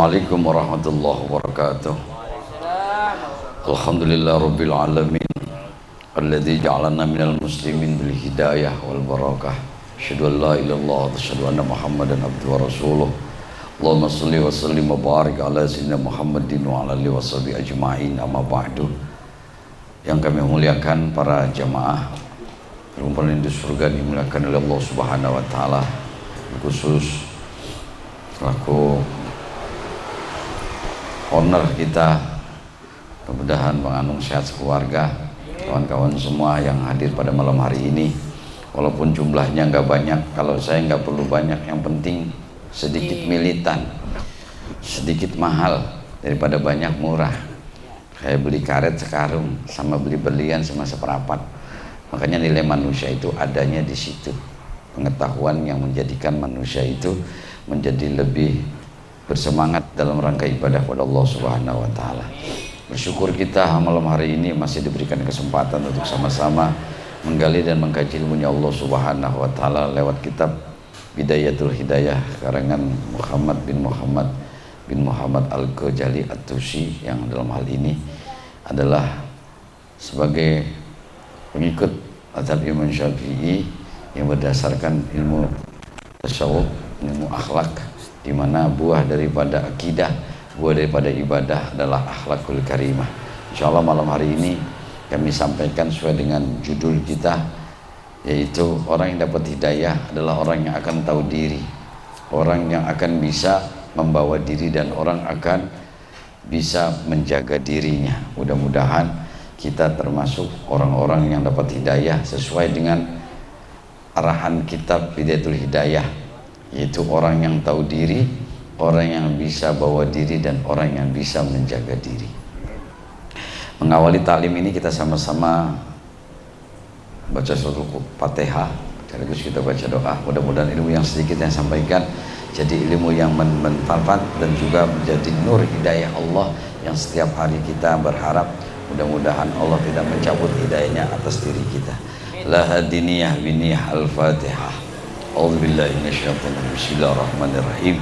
Assalamualaikum warahmatullahi wabarakatuh. Alhamdulillah rabbil alamin alladzi ja'alana minal muslimin bil hidayah wal barakah. Asyhadu an la ilaha illallah wa asyhadu anna Muhammadan abduhu wa rasuluh. Allahumma shalli wa sallim wa barik ala sayyidina Muhammadin wa ala alihi washabihi ajma'in. Amma ba'du. Yang kami muliakan para jamaah perkumpulan di surga dimuliakan oleh Allah Subhanahu wa taala, khusus selaku owner kita, mudah-mudahan Bang Anung sehat sekeluarga, kawan-kawan semua yang hadir pada malam hari ini, walaupun jumlahnya nggak banyak. Kalau saya nggak perlu banyak, yang penting sedikit militan, sedikit mahal daripada banyak murah. Kayak beli karet sekarung sama beli berlian sama seperapat. Makanya nilai manusia itu adanya di situ, pengetahuan yang menjadikan manusia itu menjadi lebih bersemangat dalam rangka ibadah kepada Allah Subhanahu wa taala. Bersyukur kita malam hari ini masih diberikan kesempatan untuk sama-sama menggali dan mengkaji ilmunya Allah Subhanahu wa taala lewat kitab Bidayatul Hidayah karangan Muhammad bin Muhammad Al-Ghazali At-Tusi, yang dalam hal ini adalah sebagai pengikut mazhab Imam Syafi'i yang berdasarkan ilmu tasawuf, ilmu akhlak, di mana buah daripada akidah, buah daripada ibadah adalah akhlakul karimah. Insyaallah malam hari ini kami sampaikan sesuai dengan judul kita, yaitu orang yang dapat hidayah adalah orang yang akan tahu diri, orang yang akan bisa membawa diri, dan orang akan bisa menjaga dirinya. Mudah-mudahan kita termasuk orang-orang yang dapat hidayah sesuai dengan arahan kitab Bidayatul Hidayah, yaitu orang yang tahu diri, orang yang bisa bawa diri, dan orang yang bisa menjaga diri. Mengawali taklim ini kita sama-sama baca surat Al-Fatihah, sekaligus kita baca doa. Mudah-mudahan ilmu yang sedikit yang sampaikan jadi ilmu yang bermanfaat dan juga menjadi nur hidayah Allah yang setiap hari kita berharap mudah-mudahan Allah tidak mencabut hidayahnya atas diri kita. La hadiniyah biniyah al-Fatihah. A'udzubillahi minasyaitonir rajim. Bismillahirrahmanirrahim.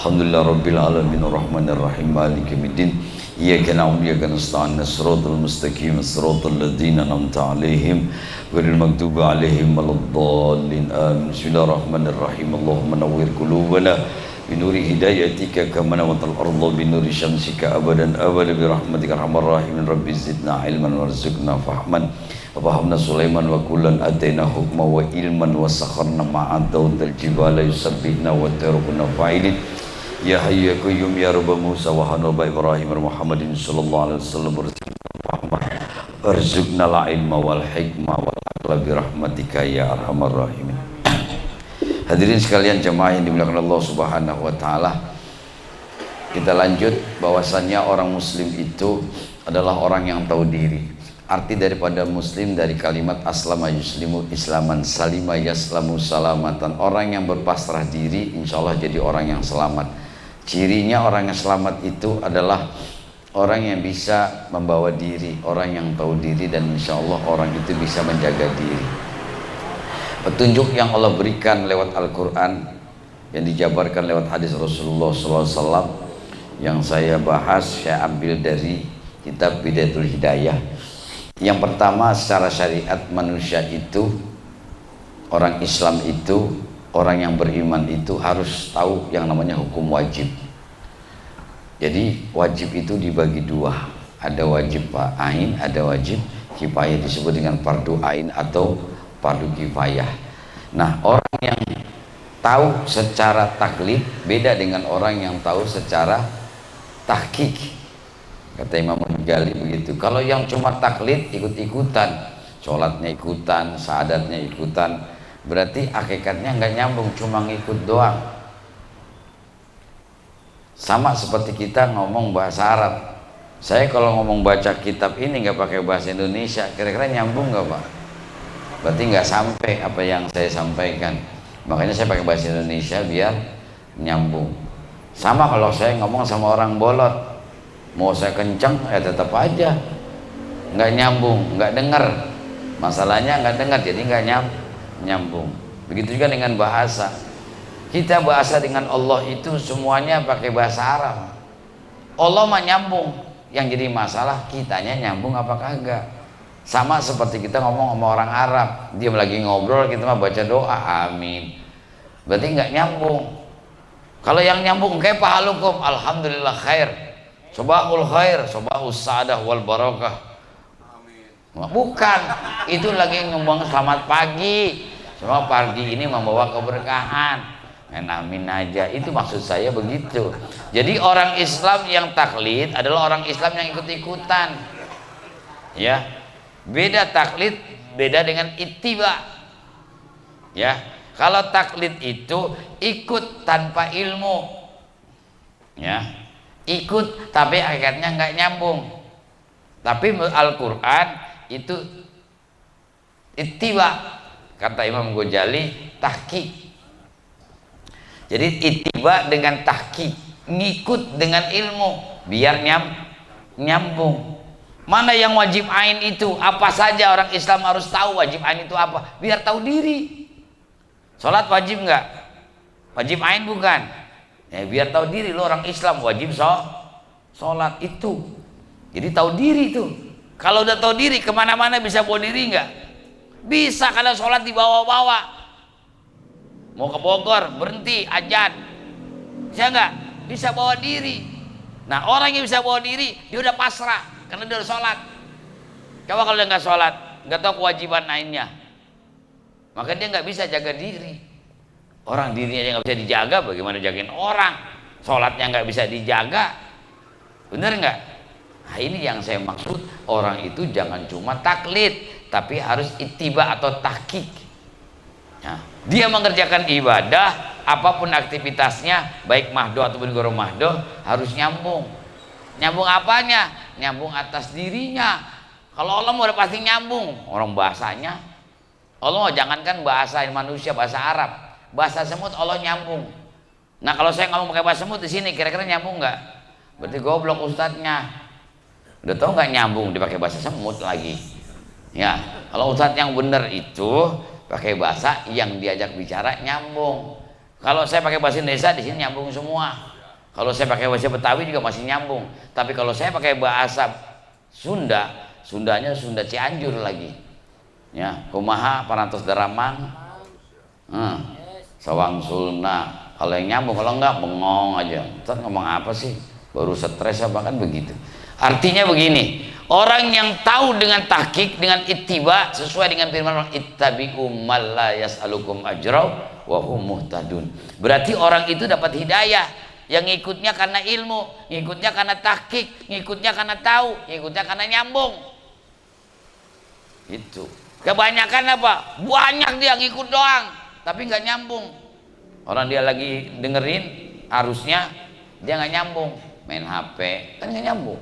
Alhamdulillah rabbil alamin arrahmanir rahim maliki yaumiddin. Iyyaka na'budu wa iyyaka nasta'in. Shiratal mustaqim shiratal ladzina an'amta 'alaihim ghairil maghdubi 'alaihim waladdallin. Amin. Bismillahirrahmanirrahim. Allahumma nawwir qulubana binuri hidayatika kama nawwartal arda binuri syamsika abadan abada bi rahmatika arhamar rahimin. Rabbi zidna ilman warzuqna fahman. Wafahamna Sulaiman wa kullan atayna hukma wa ilman wa sakharna ma'a Daudal jibala yusabbihna wa tarukuna fa'ilin. Ya hayyu ya qayyum ya Rabb Musa wa Hanaba Ibrahim wa Muhammadin sallallahu alaihi wasallam warzuqna la ilma wal hikma wal aqla bi rahmatika ya arhamar rahimin. Hadirin sekalian jemaah yang dimuliakan Allah Subhanahu wa taala, kita lanjut bahwasannya orang muslim itu adalah orang yang tahu diri. Arti daripada muslim dari kalimat aslama yuslimu islaman, salima yaslamu salamatan. Orang yang berpasrah diri insya Allah jadi orang yang selamat. Cirinya orang yang selamat itu adalah orang yang bisa membawa diri, orang yang tahu diri, dan insya Allah orang itu bisa menjaga diri. Petunjuk yang Allah berikan lewat Al-Quran, yang dijabarkan lewat hadis Rasulullah SAW, yang saya bahas, saya ambil dari kitab Bidayatul Hidayah. Yang pertama, secara syariat manusia itu, orang Islam itu, orang yang beriman itu harus tahu yang namanya hukum wajib. Jadi wajib itu dibagi dua, ada wajib ain, ada wajib kifayah, disebut dengan fardu ain atau fardu kifayah. Nah, orang yang tahu secara taklid beda dengan orang yang tahu secara tahqiq. Kata Imam Ghazali begitu. Kalau yang cuma taklid, ikut-ikutan, sholatnya ikutan, syahadatnya ikutan, berarti hakikatnya nggak nyambung, cuma ngikut doang. Sama seperti kita ngomong bahasa Arab. Saya kalau ngomong baca kitab ini nggak pakai bahasa Indonesia, kira-kira nyambung nggak Pak? Berarti nggak sampai apa yang saya sampaikan. Makanya saya pakai bahasa Indonesia biar nyambung. Sama kalau saya ngomong sama orang bolot, mau saya kencang ya tetap aja nggak nyambung, nggak dengar. Masalahnya nggak dengar, jadi nggak nyambung. Begitu juga dengan bahasa. Kita bahasa dengan Allah itu semuanya pakai bahasa Arab. Allah mah nyambung, yang jadi masalah kitanya nyambung apa kagak. Sama seperti kita ngomong sama orang Arab, dia lagi ngobrol, kita mah baca doa amin, berarti nggak nyambung. Kalau yang nyambung kayak pahalukum, alhamdulillah khair, sobahul khair, sobahus sa'adah wal barakah. Bukan, itu lagi ngomong selamat pagi, semua pagi ini membawa keberkahan. Amin aja, itu maksud saya begitu. Jadi orang Islam yang taklid adalah orang Islam yang ikut-ikutan, ya. Beda taklid, beda dengan ittiba, ya. Kalau taklid itu ikut tanpa ilmu, ya, ikut tapi akhirnya nggak nyambung. Tapi Al-Quran itu ittiba, kata Imam Ghazali, tahqiq. Jadi ittiba dengan tahqiq, ngikut dengan ilmu biar nyambung. Mana yang wajib ain itu? Apa saja orang Islam harus tahu wajib ain itu apa? Biar tahu diri. Salat wajib nggak? Wajib ain bukan? Ya, biar tahu diri lo orang Islam wajib salat itu. Jadi tahu diri itu. Kalau udah tahu diri kemana-mana bisa bawa diri nggak? Bisa, karena salat dibawa-bawa. Mau ke Bogor berhenti azan, bisa nggak? Bisa bawa diri. Nah, orang yang bisa bawa diri dia udah pasrah karena dia udah sholat. Coba kalau dia nggak sholat, nggak tahu kewajiban lainnya, maka dia nggak bisa jaga diri. Orang dirinya yang nggak bisa dijaga, bagaimana jagain orang? Sholatnya nggak bisa dijaga, bener nggak? Nah, ini yang saya maksud, orang itu jangan cuma taklid, tapi harus ittiba atau tahqiq. Ya, dia mengerjakan ibadah apapun aktivitasnya, baik mahdoh ataupun ghairu mahdoh, harus nyambung. Nyambung apanya? Nyambung atas dirinya. Kalau Allah mau udah pasti nyambung. Orang bahasanya Allah, jangankan bahasa manusia, bahasa Arab, bahasa semut Allah nyambung. Nah, kalau saya ngomong pakai bahasa semut di sini, kira-kira nyambung nggak? Berarti goblok ustadznya. Udah tau nggak nyambung dipakai bahasa semut lagi. Ya, kalau ustadz yang benar itu pakai bahasa yang diajak bicara nyambung. Kalau saya pakai bahasa Indonesia di sini nyambung semua. Kalau saya pakai bahasa Betawi juga masih nyambung. Tapi kalau saya pakai bahasa Sunda, Sundanya Sunda Cianjur lagi. Ya, kumaha parantos daramang. Sawang sulna. Kalau yang nyambung, kalau enggak bengong aja. Ntar ngomong apa sih? Baru stres apa, kan begitu. Artinya begini, orang yang tahu dengan tahqiq, dengan ittiba, sesuai dengan firman Allah, ittabi'u man la yas'alukum ajra wa hum muhtadun. Berarti orang itu dapat hidayah, yang ngikutnya karena ilmu, ngikutnya karena tahqiq, ngikutnya karena tahu, ngikutnya karena nyambung. Itu. Kebanyakan apa? Banyak dia ngikut doang, tapi nggak nyambung. Orang dia lagi dengerin, harusnya dia nggak nyambung, main HP, kan nggak nyambung.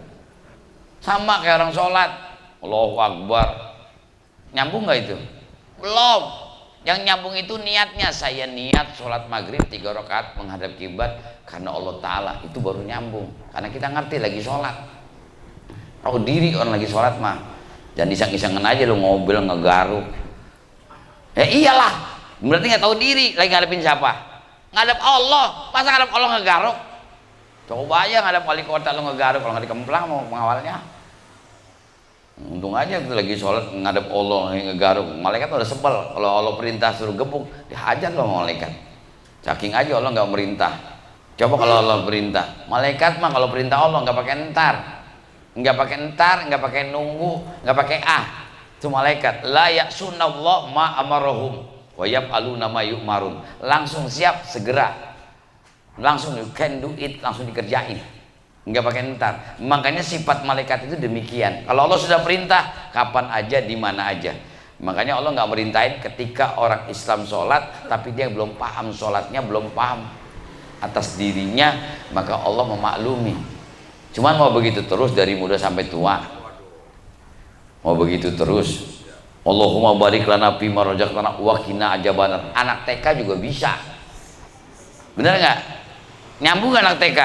Sama kayak orang sholat, Allahu Akbar, nyambung nggak itu? Belum. Yang nyambung itu niatnya, saya niat sholat maghrib 3 rakaat menghadap kiblat karena Allah Ta'ala, itu baru nyambung. Karena kita ngerti lagi sholat, tahu diri orang lagi sholat mah, jangan iseng-isengan aja lo ngobrol ngegaruk. Ya iyalah, berarti nggak tahu diri, lagi ngadepin siapa? Ngadep Allah, masa ngadep Allah ngegaruk? Coba aja ngadep wali kota lo ngegaruk, kalau nggak dikemplang mau pengawalnya. Untung aja kita lagi sholat ngadep Allah ngegaruk, malaikat udah sebel. Kalau Allah perintah suruh gebuk, dihajar lo malaikat. Saking aja Allah nggak merintah. Coba kalau Allah perintah, malaikat mah kalau perintah Allah nggak pakai entar, nggak pakai nunggu, nggak pakai Itu malaikat. La ya'sunallah ma amarahum wa yaf'aluna ma yu'marun. Langsung siap, segera. Langsung you can do it, langsung dikerjain, nggak pakai entar. Makanya sifat malaikat itu demikian. Kalau Allah sudah perintah, kapan aja, di mana aja. Makanya Allah nggak merintahin ketika orang Islam sholat tapi dia belum paham sholatnya, belum paham atas dirinya, maka Allah memaklumi. Cuman mau begitu terus dari muda sampai tua, mau begitu terus. Allahumma barik lana fima razaqtana wa qina adzabannar. Anak TK juga bisa, bener nggak? Nyambung gak anak TK?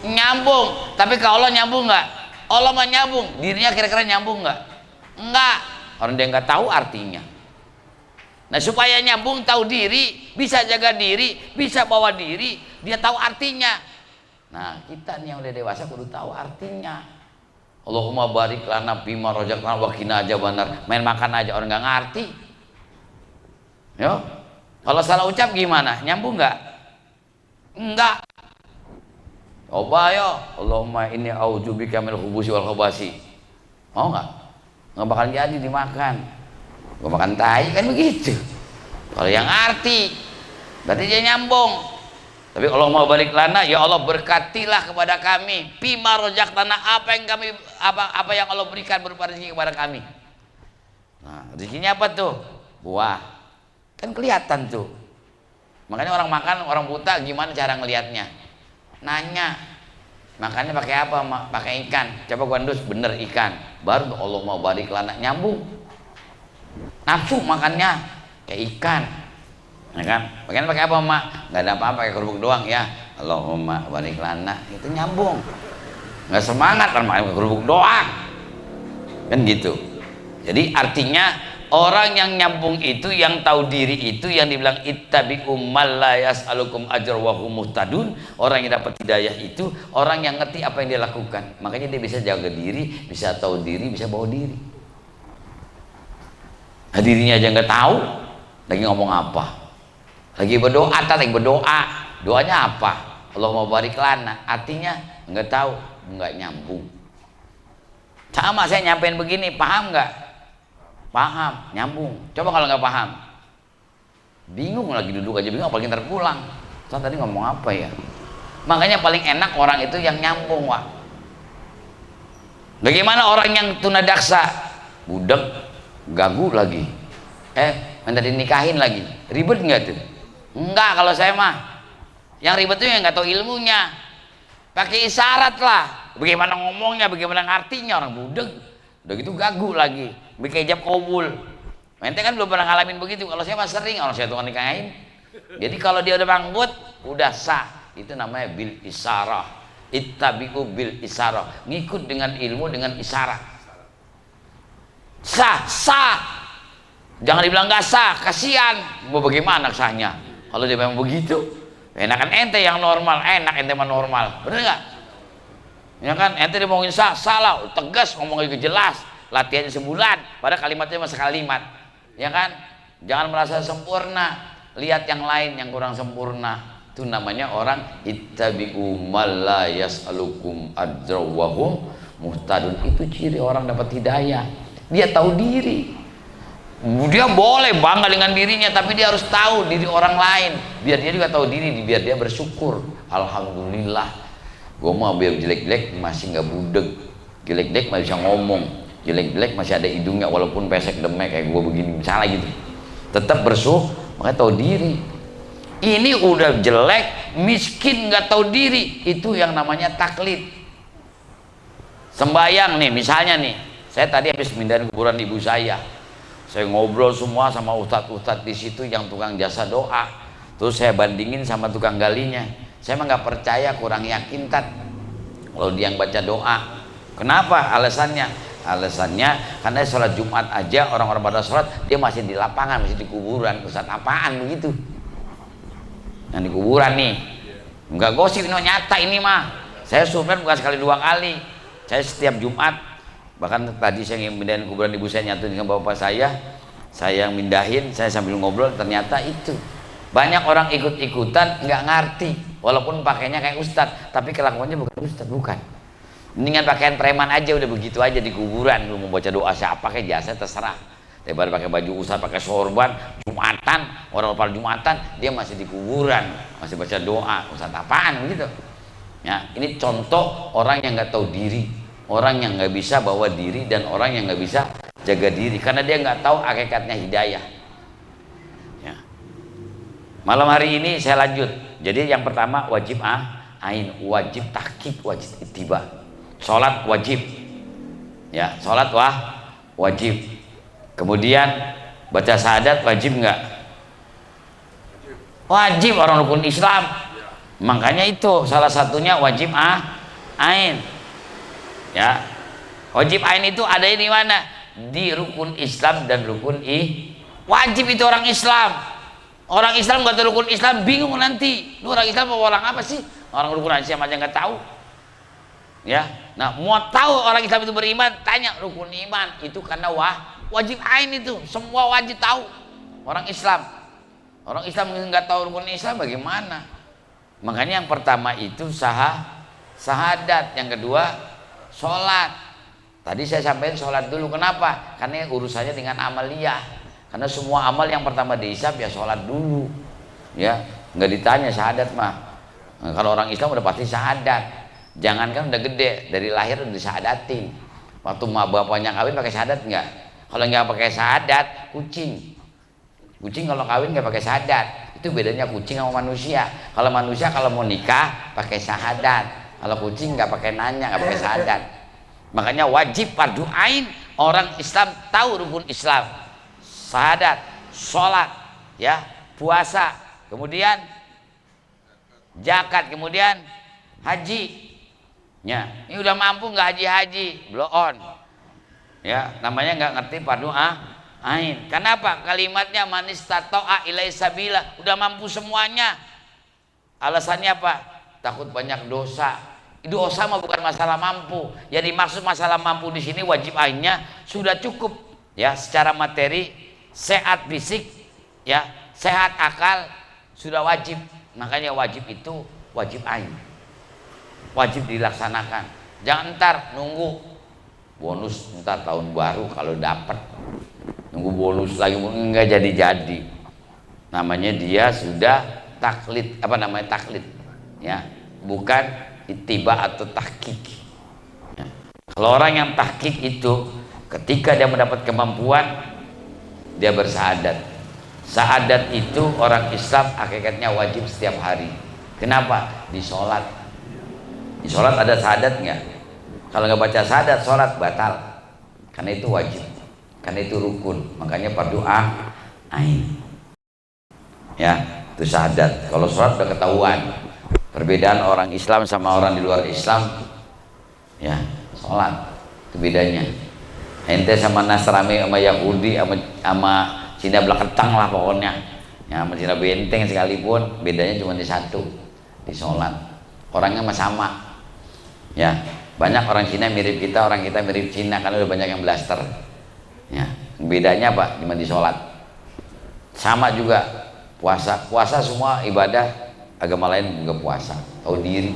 Nyambung. Tapi kalau Allah nyambung nggak? Allah mah nyambung, dirinya kira-kira nyambung nggak? Enggak. Orang dia nggak tahu artinya. Nah, supaya nyambung, tahu diri, bisa jaga diri, bisa bawa diri, dia tahu artinya. Nah kita nih yang udah dewasa kudu tahu artinya. Allahumma barik lana bima razaqtana wa qina adzabannar. Main makan aja orang nggak ngerti. Yo, kalau salah ucap gimana? Nyambung nggak? Enggak. Coba yo, Allahumma inni a'udzubika minal khubuthi wal khabasi. Mau nggak? Nggak bakal jadi dimakan. Gua makan tai kan begitu. Kalau yang arti, berarti dia nyambung. Tapi Allah mau balik lana, ya Allah berkatilah kepada kami. Bima razaqtana, apa yang Allah berikan berupa rezeki kepada kami. Nah, rezekinya apa tuh? Buah. Kan kelihatan tuh. Makanya orang makan, orang buta gimana cara ngelihatnya? Nanya. Makannya pakai apa? Pakai ikan. Coba gandus bener ikan. Baru Allah mau balik lana nyambung. Nafsu makannya kayak ikan. Ya kan? Bagian pakai apa, Mak? Nggak ada apa-apa, pakai kerupuk doang ya. Allahumma barik lana, itu nyambung. Nggak semangat kan makan kerupuk doang. Kan gitu. Jadi artinya orang yang nyambung itu, yang tahu diri itu, yang dibilang ittabi'u man la yas'alukum ajra wa hum muhtadun. Orang yang dapat hidayah itu orang yang ngerti apa yang dia lakukan. Makanya dia bisa jaga diri, bisa tahu diri, bisa bawa diri. Nah, dirinya aja nggak tahu, lagi ngomong apa? Lagi berdoa, lagi berdoa, doanya apa? Allah mau barik lana, artinya nggak tahu, nggak nyambung. Sama saya nyampein begini, paham nggak? Paham, nyambung. Coba kalau nggak paham, bingung lagi, duduk aja bingung, apalagi ntar pulang. Saya tadi ngomong apa ya? Makanya paling enak orang itu yang nyambung, Wak. Bagaimana orang yang tunadaksa, budek, gagu lagi, minta dinikahin lagi, ribet nggak tuh? Enggak, kalau saya mah yang ribet itu yang nggak tahu ilmunya, pakai isyarat lah. Bagaimana ngomongnya, bagaimana artinya, orang budeg, udah gitu gagu lagi, bikin ijab kabul. Ente kan belum pernah ngalamin begitu. Kalau saya mah sering, orang saya tuh nikahin. Jadi kalau dia udah banggut, udah sah. Itu namanya bil isyarah. Ittabi'u bil isyarah. Ngikut dengan ilmu dengan isyarat. Sah, sah. Jangan dibilang nggak sah, kasihan. Mau bagaimana sahnya? Kalau dia memang begitu, enakan ente yang normal, enak ente mah normal, bener nggak? Ya kan, ente dimongin sah, salah, tegas, ngomongnya jelas, latihannya sebulan, pada kalimatnya masa kalimat, ya kan? Jangan merasa sempurna, lihat yang lain yang kurang sempurna. Itu namanya orang ittabi'u man la yas'alukum ajra wa hum muhtadun. Itu ciri orang dapat hidayah. Dia tahu diri. Dia boleh bangga dengan dirinya, tapi dia harus tahu diri orang lain, biar dia juga tahu diri, biar dia bersyukur. Alhamdulillah, gue mau biar jelek-jelek masih nggak budeg, jelek-jelek masih bisa ngomong, jelek-jelek masih ada hidungnya walaupun pesek demek kayak gue begini misalnya gitu, tetap bersyukur. Makanya tahu diri. Ini udah jelek, miskin, nggak tahu diri, itu yang namanya taklid. Sembayang nih, misalnya nih, saya tadi habis mindahin kuburan ibu saya ngobrol semua sama ustadz-ustadz di situ yang tukang jasa doa. Terus saya bandingin sama tukang galinya. Saya mah nggak percaya, kurang yakin tat kalau dia yang baca doa. Kenapa? Alasannya? Alasannya karena sholat Jumat aja orang-orang pada sholat, dia masih di lapangan, masih di kuburan. Ustadz apaan begitu? Yang di kuburan nih, nggak gosip, ini nyata ini mah. Saya survei bukan sekali dua kali. Saya setiap Jumat. Bahkan tadi saya mindahin kuburan ibu saya, nyatu dengan bapak saya yang mindahin, saya sambil ngobrol, ternyata itu banyak orang ikut-ikutan nggak ngerti, walaupun pakainya kayak ustadz tapi kelakuannya bukan ustadz, bukan. Mendingan pakaian preman aja, udah begitu aja di kuburan. Lu mau baca doa siapa pakai jasa terserah, daripada pakai baju ustadz, pakai sorban Jumatan, orang pada Jumatan dia masih di kuburan masih baca doa, ustadz apaan gitu ya. Ini contoh orang yang nggak tahu diri, orang yang nggak bisa bawa diri, dan orang yang nggak bisa jaga diri karena dia nggak tahu hakikatnya hidayah ya. Malam hari ini saya lanjut. Jadi yang pertama wajib ain, wajib tahqiq, wajib ittiba. Sholat wajib ya, sholat wajib. Kemudian baca syahadat wajib nggak? Wajib, orang rukun Islam. Makanya itu salah satunya wajib ain. Ya, wajib ain itu ada di mana? Di rukun Islam dan rukun wajib. Itu orang Islam. Orang Islam nggak tahu rukun Islam bingung nanti. Lu orang Islam apa orang apa sih? Orang rukun Islam aja nggak tahu. Ya, nah mau tahu orang Islam itu beriman, tanya rukun iman itu karena wajib ain itu, semua wajib tahu. Orang Islam nggak tahu rukun Islam bagaimana? Makanya yang pertama itu sahadat, yang kedua sholat. Tadi saya sampaikan sholat dulu, kenapa? Karena urusannya dengan amaliyah. Karena semua amal yang pertama dihisab ya sholat dulu, ya nggak ditanya syahadat mah. Nah, kalau orang Islam udah pasti syahadat. Jangankan udah gede, dari lahir udah disyahadatin. Waktu bapaknya kawin pakai syahadat nggak? Kalau nggak pakai syahadat, kucing kalau kawin nggak pakai syahadat. Itu bedanya kucing sama manusia. Kalau manusia kalau mau nikah pakai syahadat, kalau kucing nggak pakai nanya, nggak pakai syahadat. Makanya wajib fardu ain orang Islam tahu rukun Islam, syahadat, sholat, ya, puasa, kemudian zakat, kemudian haji. Ya, ini udah mampu nggak haji blow on, ya, namanya nggak ngerti fardu ain. Kenapa? Kalimatnya manis tato'a ilai sabila, udah mampu semuanya. Alasannya apa? Takut banyak dosa. Dosa mah bukan masalah mampu. Yang dimaksud masalah mampu di sini wajib ainnya sudah cukup, ya, secara materi, sehat fisik, ya, sehat akal sudah wajib. Makanya wajib itu wajib ain, wajib dilaksanakan. Jangan ntar nunggu bonus, ntar tahun baru kalau dapat, nunggu bonus lagi nggak jadi. Namanya dia sudah taklid, taklid, ya, bukan ittiba atau tahqiq, ya. Kalau orang yang tahqiq itu ketika dia mendapat kemampuan dia bersahadat. Sahadat itu orang Islam hakikatnya wajib setiap hari. Kenapa? Di sholat ada sahadat nggak? Kalau nggak baca sahadat, sholat batal. Karena itu wajib, karena itu rukun. Makanya fardu ain, ya, itu sahadat. Kalau sholat udah ketahuan. Perbedaan orang Islam sama orang di luar Islam, ya, sholat itu bedanya. Ente sama Nasrani sama Yahudi sama Cina belakang lah pokoknya, ya, sama Cina benteng sekalipun bedanya cuma di satu, di sholat. Orangnya sama, ya. Banyak orang Cina mirip kita, orang kita mirip Cina karena udah banyak yang blaster, ya. Bedanya apa? Cuma di sholat. Sama juga puasa semua ibadah. Agama lain juga puasa, tahu diri.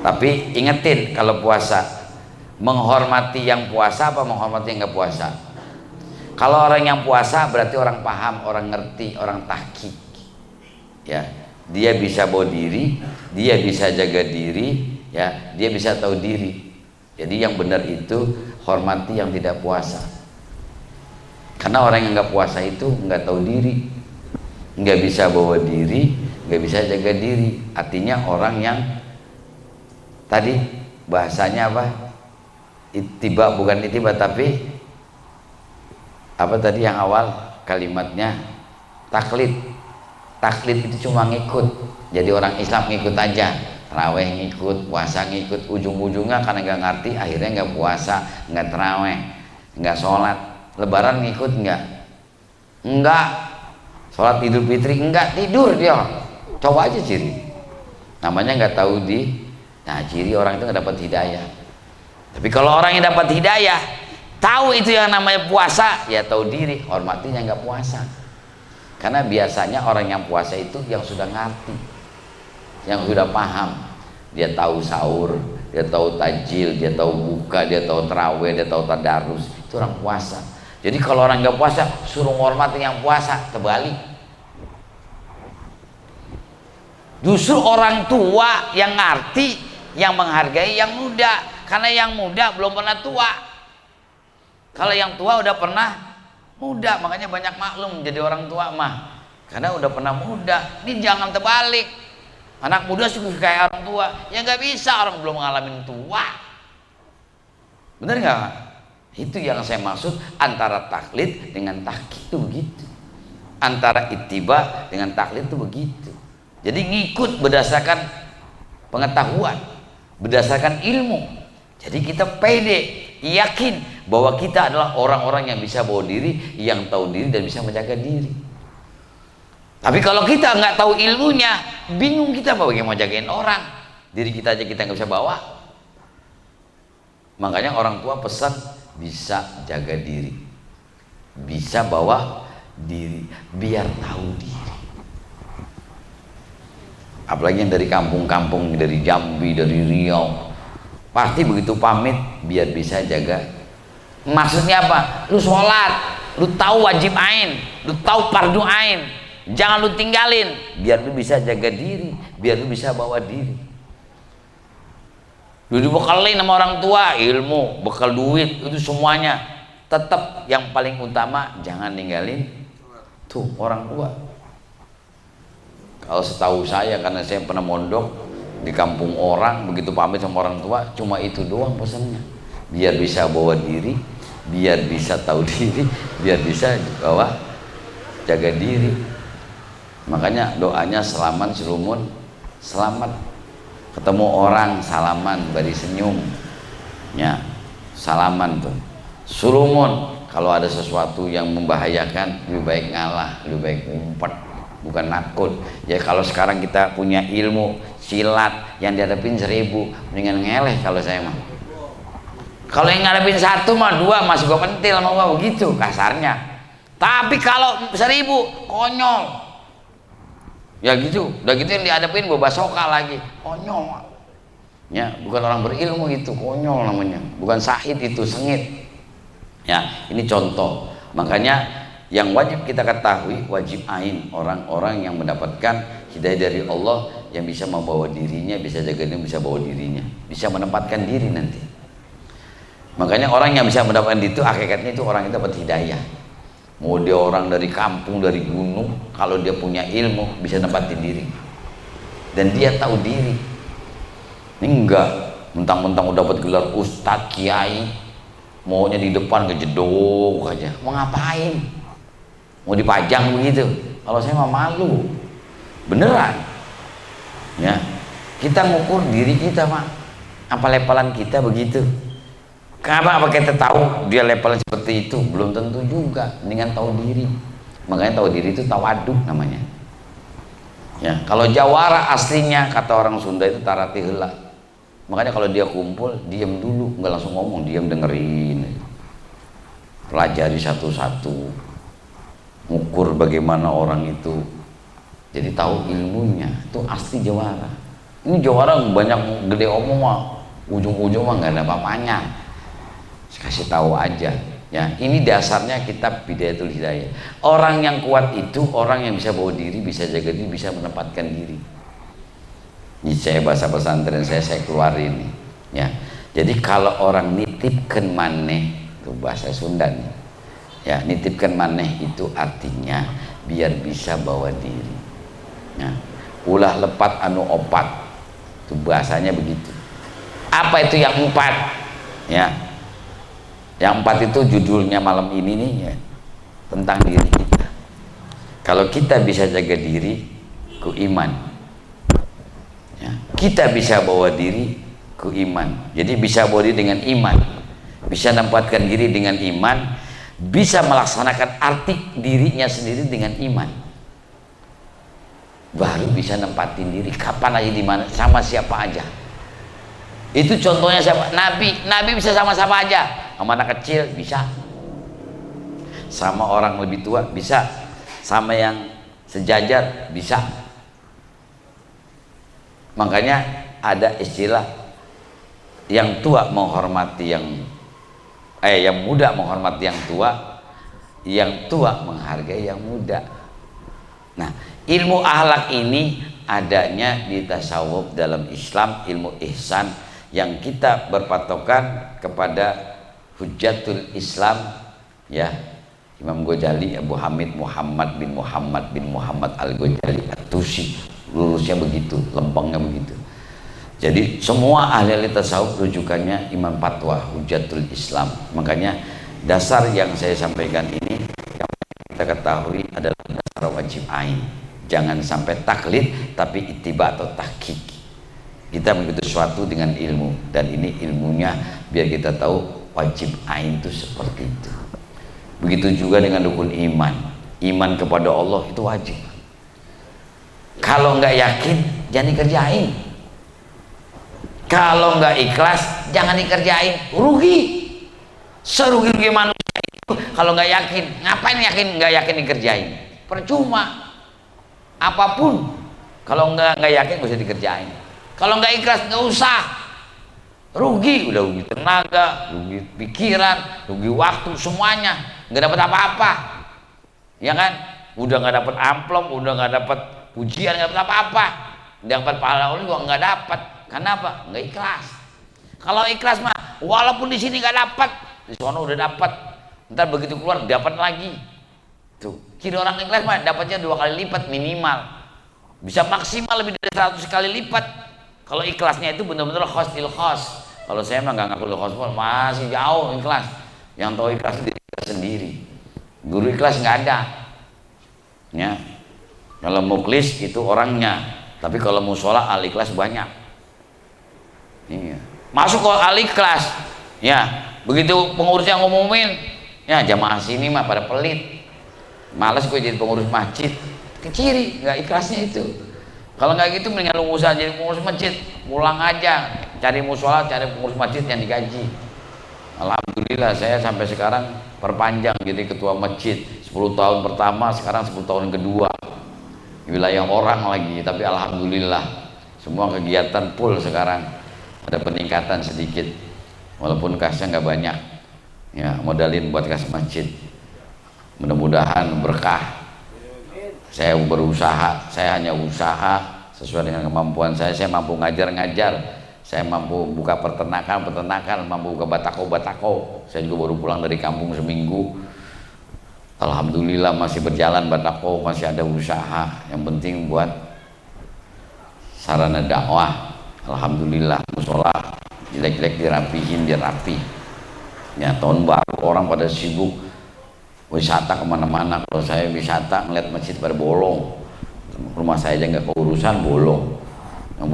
Tapi ingetin, kalau puasa menghormati yang puasa apa menghormati yang nggak puasa? Kalau orang yang puasa berarti orang paham, orang ngerti, orang tahqiq, ya. Dia bisa bawa diri, dia bisa jaga diri, ya, dia bisa tahu diri. Jadi yang benar itu hormati yang tidak puasa. Karena orang yang nggak puasa itu nggak tahu diri, nggak bisa bawa diri, nggak bisa jaga diri. Artinya orang yang tadi bahasanya apa? Ittiba, bukan ittiba tapi apa tadi yang awal kalimatnya? Taklid itu cuma ngikut. Jadi orang Islam ngikut aja, terawih ngikut, puasa ngikut, ujung-ujungnya karena nggak ngerti akhirnya nggak puasa, nggak terawih, nggak sholat. Lebaran ngikut nggak sholat Idul Fitri nggak, tidur dia. Coba aja ciri, namanya nggak tahu nah ciri orang itu nggak dapat hidayah. Tapi kalau orang yang dapat hidayah, tahu itu yang namanya puasa, ya tahu diri, hormatinya nggak puasa. Karena biasanya orang yang puasa itu yang sudah ngerti, yang sudah paham. Dia tahu sahur, dia tahu tajil, dia tahu buka, dia tahu terawih, dia tahu tadarus. Itu orang puasa. Jadi kalau orang nggak puasa suruh hormati yang puasa, terbalik. Justru orang tua yang ngerti, yang menghargai yang muda. Karena yang muda belum pernah tua. Kalau yang tua udah pernah muda, makanya banyak maklum jadi orang tua mah. Karena udah pernah muda. Ini jangan terbalik. Anak muda suka kayak orang tua. Ya nggak bisa, orang belum ngalamin tua. Bener nggak? Itu yang saya maksud antara taklid dengan tahqiq itu begitu. Antara ittiba dengan taklid itu begitu. Jadi ngikut berdasarkan pengetahuan, berdasarkan ilmu. Jadi kita pede, yakin bahwa kita adalah orang-orang yang bisa bawa diri, yang tahu diri dan bisa menjaga diri. Tapi kalau kita nggak tahu ilmunya, bingung kita bagaimana jagain orang. diri kita aja kita nggak bisa bawa. Makanya orang tua pesan bisa jaga diri, bisa bawa diri, biar tahu diri. Apalagi yang dari kampung-kampung, dari Jambi, dari Riau, pasti begitu pamit biar bisa jaga. Maksudnya apa? Lu sholat, lu tahu wajib ain, lu tahu fardu ain, jangan lu tinggalin, biar lu bisa jaga diri, biar lu bisa bawa diri. Lu dibekalin sama orang tua, ilmu, bekal duit, itu semuanya. Tetap yang paling utama jangan ninggalin tuh orang tua. Kalau setahu saya, karena saya pernah mondok di kampung orang, begitu pamit sama orang tua cuma itu doang pesannya, biar bisa bawa diri, biar bisa tahu diri, biar bisa bawa jaga diri. Makanya doanya selaman serumun selamat. Ketemu orang salaman bari senyum ya, salaman tuh. Surumun, kalau ada sesuatu yang membahayakan lebih baik ngalah, lebih baik ngumpet, bukan nakut. Ya kalau sekarang kita punya ilmu silat yang dihadapin 1000, mendingan ngeleh kalau saya mah. Kalau yang ngadepin 1 mah 2 masih gua pentil sama gua, begitu kasarnya. Tapi kalau 1000 konyol. Ya gitu, udah gitu yang dihadapin gua basoka lagi, konyol. Ya, bukan orang berilmu itu, konyol namanya. Bukan sahid itu, sengit. Ya, ini contoh. Makanya yang wajib kita ketahui, wajib ain, orang-orang yang mendapatkan hidayah dari Allah, yang bisa membawa dirinya, bisa jaga diri, bisa bawa dirinya, bisa menempatkan diri nanti. Makanya orang yang bisa mendapatkan itu, hakikatnya itu orang yang dapat hidayah. Mau dia orang dari kampung, dari gunung, kalau dia punya ilmu bisa nempatin diri dan dia tahu diri. Ini enggak mentang-mentang udah dapat gelar ustadz, kiai, maunya di depan kejedok aja. Mau ngapain? Mau dipajang begitu? Kalau saya mah malu, beneran. Ya, kita ngukur diri kita mah, apa levelan kita begitu. Kenapa? Apa kita tahu dia levelnya seperti itu? Belum tentu juga. Mendingan tahu diri. Makanya tahu diri itu tawaduk namanya. Ya, kalau jawara aslinya kata orang Sunda itu tarati heula. Makanya kalau dia kumpul, diam dulu, nggak langsung ngomong, diam dengerin. Pelajari satu-satu. Ngukur bagaimana orang itu. Jadi tahu ilmunya. Itu asli jawara. Ini jawara banyak gede omong mah, ujung-ujung mah nggak ada apa-apanya. Kasih tahu aja ya, ini dasarnya kitab Bidayatul Hidayah. Orang yang kuat itu orang yang bisa bawa diri, bisa jaga diri, bisa menempatkan diri. Ini saya bahasa pesantren saya keluarin nih ya. Jadi kalau orang nitipkan maneh, itu bahasa Sunda nih ya, nitipkan maneh itu artinya biar bisa bawa diri ya. Ulah lepat anu opat, itu bahasanya begitu. Apa itu yang 4 ya? Yang 4 itu judulnya malam ini nih ya, tentang diri kita. Kalau kita bisa jaga diri, ku iman ya, kita bisa bawa diri ku iman. Jadi bisa bawa diri dengan iman, bisa menempatkan diri dengan iman, bisa melaksanakan arti dirinya sendiri dengan iman, baru bisa nempatin diri kapan aja, di mana, sama siapa aja. Itu contohnya siapa? Nabi bisa sama siapa aja, sama anak kecil bisa, sama orang lebih tua bisa, sama yang sejajar bisa. Makanya ada istilah yang tua menghormati yang muda menghormati yang tua menghargai yang muda. Nah, ilmu akhlak ini adanya di tasawuf dalam Islam, ilmu ihsan yang kita berpatokan kepada Hujjatul Islam ya, Imam Ghazali, Abu Hamid Muhammad bin Muhammad Al-Ghazali At-Tusi, lulusnya begitu, lempengnya begitu. Jadi semua ahli tasawuf rujukannya Imam Fatwa Hujjatul Islam. Makanya dasar yang saya sampaikan ini yang kita ketahui adalah dasar wajib ain. Jangan sampai taklid tapi ittiba atau tahqiq. Kita mengikuti sesuatu dengan ilmu, dan ini ilmunya biar kita tahu wajib ain itu seperti itu. Begitu juga dengan rukun iman. Iman kepada Allah itu wajib. Kalau nggak yakin jangan dikerjain. Kalau nggak ikhlas jangan dikerjain, rugi. Serugi-rugi manusia itu kalau nggak yakin, ngapain yakin? Nggak yakin dikerjain, percuma. Apapun kalau nggak yakin nggak usah dikerjain. Kalau nggak ikhlas nggak usah, rugi. Udah rugi tenaga, rugi pikiran, rugi waktu, semuanya nggak dapat apa-apa, ya kan? Udah nggak dapat amplop, udah nggak dapat pujian, nggak dapat apa-apa, dapat pahala juga nggak dapat. Kenapa? Nggak ikhlas. Kalau ikhlas mah walaupun di sini nggak dapat, di sana udah dapat, ntar begitu keluar dapat lagi. Tuh, ciri orang ikhlas mah dapatnya 2 kali lipat minimal, bisa maksimal lebih dari 100 kali lipat. Kalau ikhlasnya itu benar-benar khosil khos. Kalau saya mah nggak ngaku khos, masih jauh ikhlas. Yang tahu ikhlas itu diri kita sendiri. Guru ikhlas nggak ada. Ya, kalau muklis itu orangnya, tapi kalau musola al ikhlas banyak. Iya. Masuk ke al ikhlas, ya begitu pengurus yang ngumumin, ya jamaah sini mah pada pelit, males gue jadi pengurus masjid. Keciri nggak ikhlasnya itu. Kalau nggak gitu mendingan lu usaha jadi pengurus masjid, pulang aja cari musola, cari pengurus masjid yang digaji. Alhamdulillah saya sampai sekarang perpanjang jadi ketua masjid 10 tahun pertama, sekarang 10 tahun kedua di wilayah orang lagi, tapi alhamdulillah semua kegiatan full sekarang. Ada peningkatan sedikit walaupun kasnya nggak banyak, ya modalin buat kas masjid, mudah-mudahan berkah. Saya berusaha, saya hanya usaha sesuai dengan kemampuan saya mampu ngajar, saya mampu buka peternakan, mampu buka batako. Saya juga baru pulang dari kampung seminggu, alhamdulillah masih berjalan batako, masih ada usaha. Yang penting buat sarana dakwah. Alhamdulillah musola jelek-jelek dirapihin, dia rapi. Ya tahun baru orang pada sibuk wisata kemana-mana. Kalau saya wisata ngeliat masjid pada bolong, rumah saya aja nggak keurusan bolong. Yang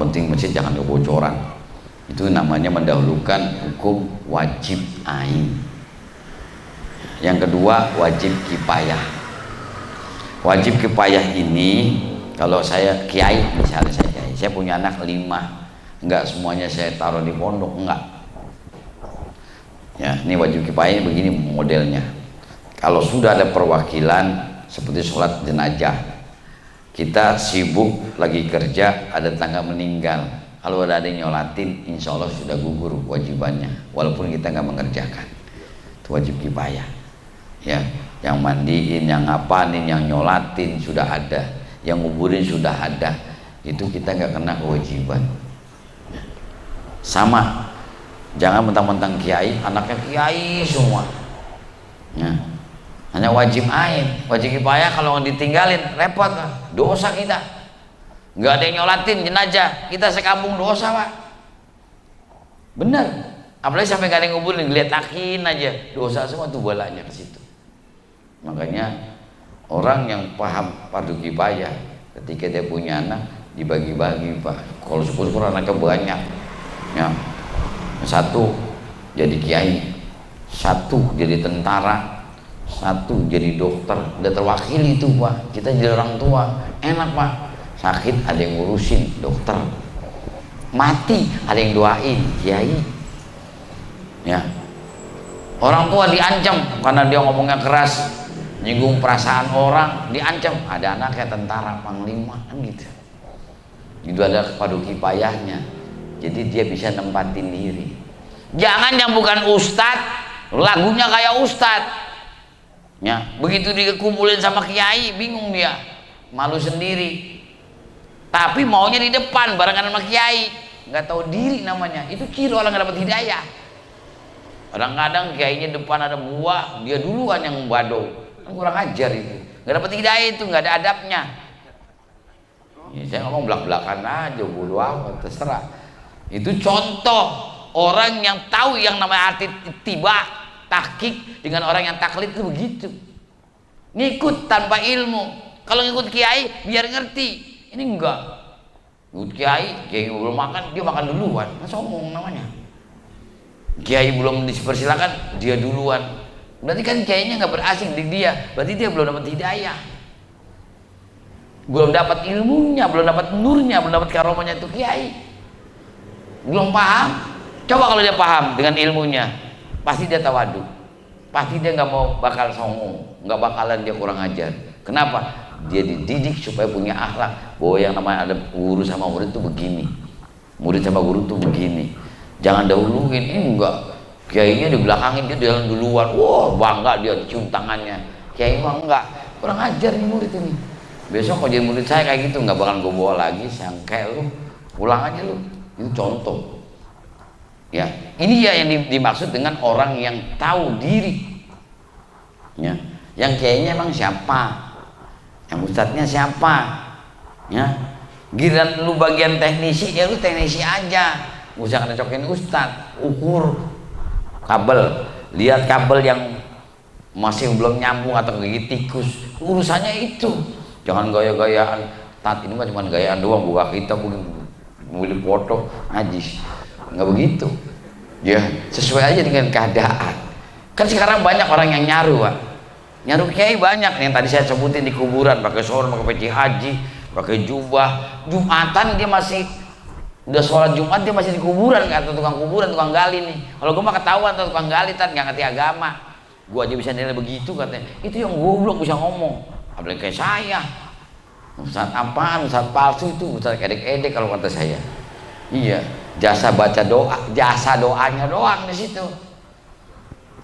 penting masjid jangan kebocoran. Itu namanya mendahulukan hukum wajib ain. Yang kedua wajib kifayah. Wajib kifayah ini kalau saya kiai, misalnya saya punya anak 5, enggak semuanya saya taruh di pondok, enggak. Ya, ini wajib kifayah begini modelnya. Kalau sudah ada perwakilan seperti sholat jenazah, kita sibuk lagi kerja, ada tangga meninggal, kalau ada yang nyolatin, insya Allah sudah gugur kewajibannya, walaupun kita nggak mengerjakan. Itu wajib kifayah. Ya, yang mandiin, yang ngapain, yang nyolatin sudah ada, yang nguburin sudah ada, itu kita nggak kena kewajiban. Sama, jangan mentang-mentang kiai, anaknya kiai semua. Ya. Hanya wajib ain, wajib kifayah kalau ditinggalin repot, dosa kita. Nggak ada yang nyolatin jenazah, kita sekampung dosa pak. Bener, apalagi sampai nggak ada yang nguburin, geletakin aja, dosa semua tuh balanya ke situ. Makanya orang yang paham fardu kifayah, ketika dia punya anak dibagi-bagi pak. Kalau syukur-syukur anaknya banyak, ya satu jadi kiai, satu jadi tentara, satu jadi dokter, udah terwakili itu pak. Kita jadi orang tua enak pak, sakit ada yang ngurusin dokter, mati ada yang doain kiai. Ya, orang tua diancam karena dia ngomongnya keras, nyinggung perasaan orang, diancam, ada anaknya tentara panglima kan gitu. Itu ada fardu kifayahnya, jadi dia bisa nempatin diri. Jangan yang bukan ustadz lagunya kayak ustadz, ya begitu dikumpulin sama kiai bingung dia, malu sendiri, tapi maunya di depan barengan sama kiai, nggak tahu diri namanya. Itu ciri orang nggak dapat hidayah. Kadang-kadang kiainya depan ada buah, dia duluan yang membado, kan kurang ajar itu, nggak dapat hidayah, itu nggak ada adabnya. Ya, saya ngomong belak-belakan aja, bodo amat, terserah. Itu contoh orang yang tahu yang namanya arti tiba, tahqiq dengan orang yang taklid itu begitu. Ngikut tanpa ilmu. Kalau ngikut kiai biar ngerti. Ini enggak. Ngikut kiai belum makan, dia makan duluan. Kan sombong namanya. Kiai belum dipersilakan, dia duluan. Berarti kan kiainya nggak berasing di dia. Berarti dia belum dapat hidayah. Belum dapat ilmunya, belum dapat nurnya, belum dapat karomahnya itu kiai. belum paham. Coba kalau dia paham dengan ilmunya, pasti dia tawadu, pasti dia nggak mau bakal songong, nggak bakalan dia kurang ajar. Kenapa? Dia dididik supaya punya akhlak, bahwa yang namanya ada guru sama murid itu begini, murid sama guru itu begini. Jangan dahuluin, enggak, kiainya di belakangin, dia jalan duluan, wah bangga dia cium tangannya. Kiai mah enggak, kurang ajar nih murid ini. Besok kalau jadi murid saya kayak gitu, nggak bakalan gue bawa lagi, sangkai lu, pulang aja lu. Itu contoh. Ya, ini ya yang dimaksud dengan orang yang tahu diri. Ya, yang kayaknya emang siapa? Yang ustadznya siapa? Ya, giliran lu bagian teknisi, ya lu teknisi aja. Nggak usah ngecokin ustadz, ukur kabel, lihat kabel yang masih belum nyambung atau gigit tikus, urusannya itu. Jangan gaya-gayaan. Tat ini mah cuma gayaan doang, buka kita boleh foto najis. Nggak begitu ya, sesuai aja dengan keadaan. Kan sekarang banyak orang yang nyaru, Pak. Nyaru kiai banyak yang tadi saya sebutin di kuburan, pakai sorban, pakai peci haji, pakai jubah. Jumatan dia masih, udah sholat Jumat dia masih di kuburan, kata tukang kuburan, tukang gali nih. Kalau gue mah ketahuan tuh tukang gali, Tat nggak ngerti agama. Gue aja bisa nilai begitu katanya. Itu yang goblok bisa ngomong, apalagi kayak saya. Ustadz apaan, ustadz palsu itu, ustadz edek-edek kalau kata saya. Iya, jasa baca doa, jasa doanya doang di situ.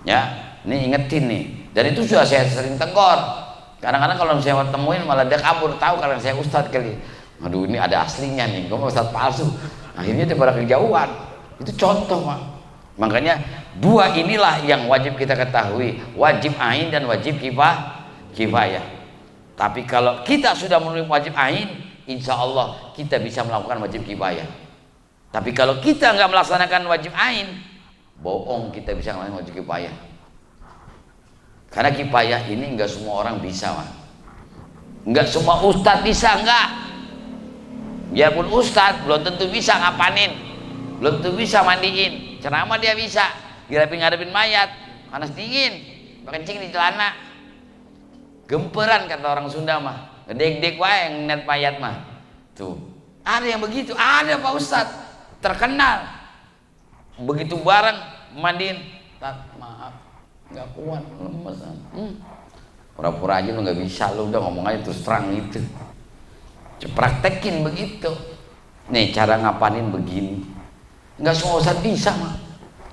Ya, ini ingetin nih. Dan itu sudah saya sering tegur. Kadang-kadang kalau saya temuin malah dia kabur, tahu karena saya ustadz kali. Aduh, ini ada aslinya nih, gue ustadz palsu. Akhirnya dia pada kejauhan. Itu contoh, Pak. Makanya dua inilah yang wajib kita ketahui, wajib ain dan wajib kifayah. Tapi kalau kita sudah memenuhi wajib ain, insya Allah kita bisa melakukan wajib kifayah. Tapi kalau kita nggak melaksanakan wajib ain, bohong kita bisa melakukan wajib kifayah. Karena kifayah ini nggak semua orang bisa, Pak. Nggak semua ustadz bisa, nggak. Biarpun ustadz belum tentu bisa ngapanin, belum tentu bisa mandiin. Ceramah dia bisa, ngadepin mayat, panas dingin, kencing di celana. Gemperan kata orang Sunda mah, ngedek-dek wae yang ngeliat mayat mah. Tuh, ada yang begitu, ada Pak Ustadz, terkenal. Begitu bareng mandiin, Tat, maaf, nggak kuat, lemes. Pura-pura aja lu nggak bisa, lu udah ngomong aja terus terang gitu. Praktekin begitu. Nih cara ngapanin begini. Nggak semua ustadz bisa mah.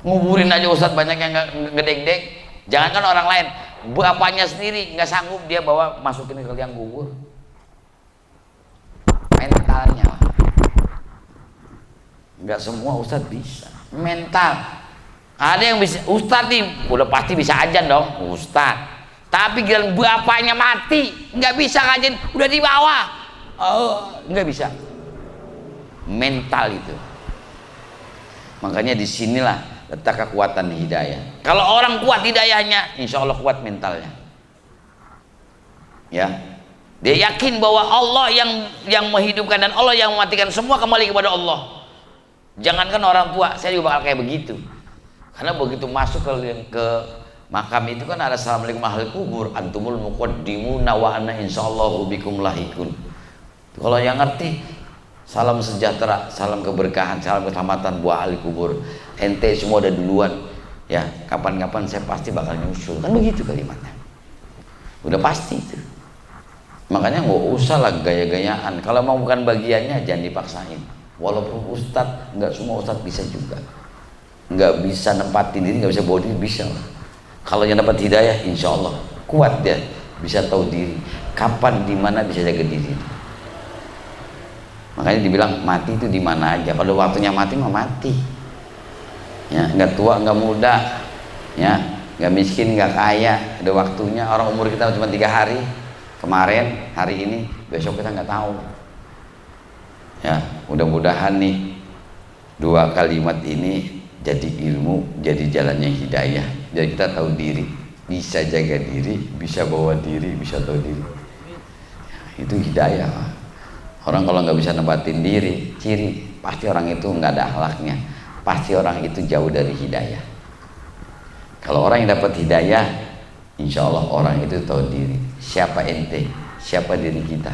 Nguburin aja ustadz banyak yang ngedek-dek. Jangankan orang lain, bapaknya sendiri nggak sanggup dia bawa masukin ke liang kubur. Mentalnya, nggak semua ustadz bisa. Mental. Ada yang bisa, ustadz nih udah pasti bisa ajan dong, ustadz. Tapi giliran bapaknya mati, nggak bisa ngajin, udah di bawah. Nggak bisa. Mental itu. Makanya disinilah letak kekuatan hidayah. Kalau orang kuat hidayahnya, insya Allah kuat mentalnya. Ya, dia yakin bahwa Allah yang menghidupkan dan Allah yang mematikan, semua kembali kepada Allah. Jangankan orang tua, saya juga bakal kayak begitu. Karena begitu masuk ke makam itu kan ada assalamualaikum ahli kubur, antumul muqaddimuna wa ana insyaallahu bikum lahikun. Kalau yang ngerti, salam sejahtera, salam keberkahan, salam keselamatan buat ahli kubur. Ente semua udah duluan, ya. Kapan-kapan saya pasti bakal nyusul. Kan begitu kalimatnya. Udah pasti itu. Makanya nggak usah lah gaya-gayaan. Kalau mau bukan bagiannya jangan dipaksain. Walaupun ustadz, nggak semua ustadz bisa juga. Nggak bisa nempatin diri, nggak bisa bawa diri, bisa lah. Kalau yang dapat hidayah, insya Allah kuat dia, bisa tahu diri. Kapan, di mana bisa jaga diri. Makanya dibilang mati itu di mana aja. Kalau waktunya mati mah mati. Ya, nggak tua, nggak muda, ya, nggak miskin, nggak kaya. Ada waktunya. Orang umur kita cuma 3 hari. Kemarin, hari ini, besok kita nggak tahu. Ya, mudah-mudahan nih 2 kalimat ini jadi ilmu, jadi jalannya hidayah. Jadi kita tahu diri, bisa jaga diri, bisa bawa diri, bisa tahu diri. Itu hidayah. Orang kalau nggak bisa nempatin diri, ciri pasti orang itu nggak ada akhlaknya, pasti orang itu jauh dari hidayah. Kalau orang yang dapat hidayah, insya Allah orang itu tahu diri. Siapa ente? Siapa diri kita?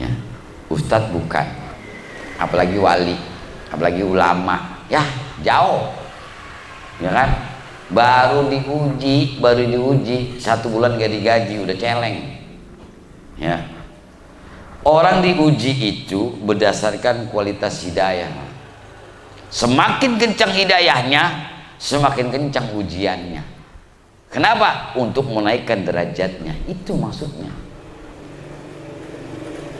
Ya, ustadz bukan, apalagi wali. apalagi ulama, ya jauh, ya kan? Baru diuji 1 bulan gak digaji udah celeng, ya. Orang diuji itu berdasarkan kualitas hidayah. Semakin kencang hidayahnya, semakin kencang ujiannya. Kenapa? Untuk menaikkan derajatnya, itu maksudnya.